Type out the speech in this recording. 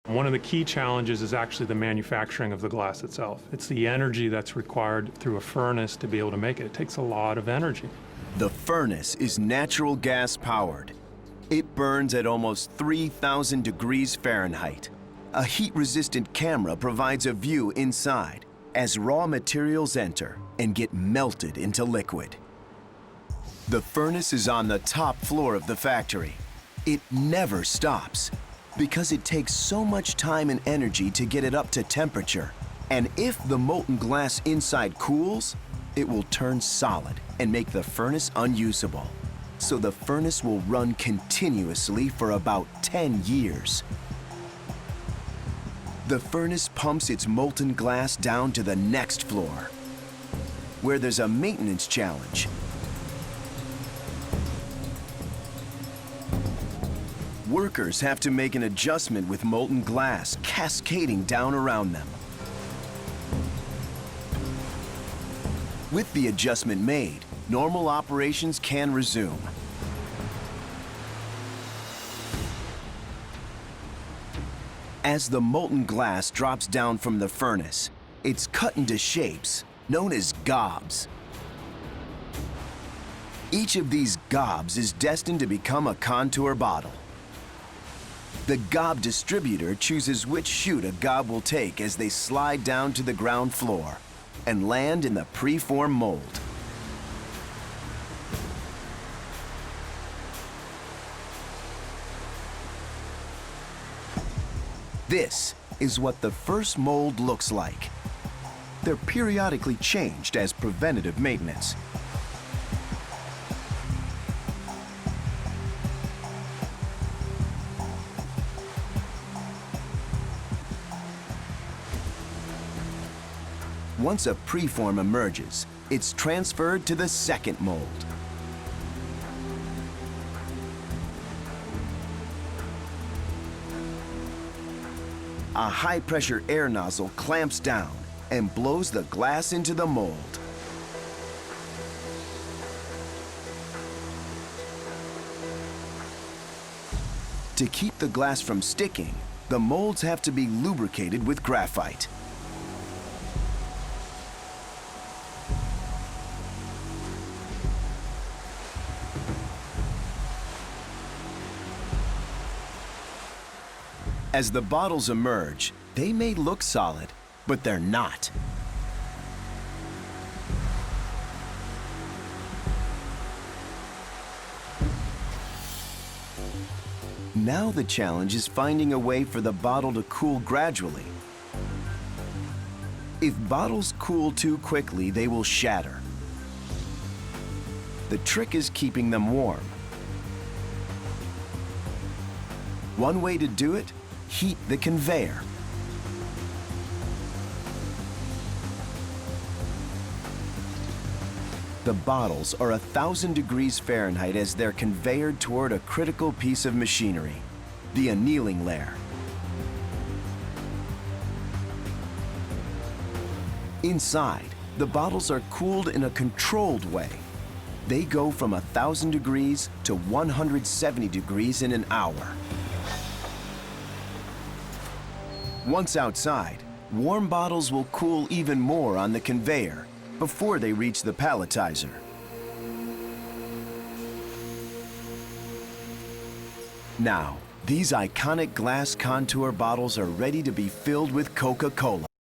One of the key challenges is actually the manufacturing of the glass itself. It's the energy that's required through a furnace to be able to make it. It takes a lot of energy. The furnace is natural gas powered. It burns at almost 3,000 degrees Fahrenheit. A heat-resistant camera provides a view inside as raw materials enter and get melted into liquid. The furnace is on the top floor of the factory. It never stops because it takes so much time and energy to get it up to temperature. And if the molten glass inside cools, it will turn solid and make the furnace unusable. So the furnace will run continuously for about 10 years. The furnace pumps its molten glass down to the next floor, where there's a maintenance challenge. Workers have to make an adjustment with molten glass cascading down around them. With the adjustment made, normal operations can resume. As the molten glass drops down from the furnace, it's cut into shapes known as gobs. Each of these gobs is destined to become a contour bottle. The gob distributor chooses which chute a gob will take as they slide down to the ground floor and land in the pre-formed mold. This is what the first mold looks like. They're periodically changed as preventative maintenance. Once a preform emerges, it's transferred to the second mold. A high-pressure air nozzle clamps down and blows the glass into the mold. To keep the glass from sticking, the molds have to be lubricated with graphite. As the bottles emerge, they may look solid, but they're not. Now the challenge is finding a way for the bottle to cool gradually. If bottles cool too quickly, they will shatter. The trick is keeping them warm. One way to do it: heat the conveyor. The bottles are 1,000 degrees Fahrenheit as they're conveyored toward a critical piece of machinery, the annealing layer. Inside, the bottles are cooled in a controlled way. They go from 1,000 degrees to 170 degrees in an hour. Once outside, warm bottles will cool even more on the conveyor before they reach the palletizer. Now, these iconic glass contour bottles are ready to be filled with Coca-Cola.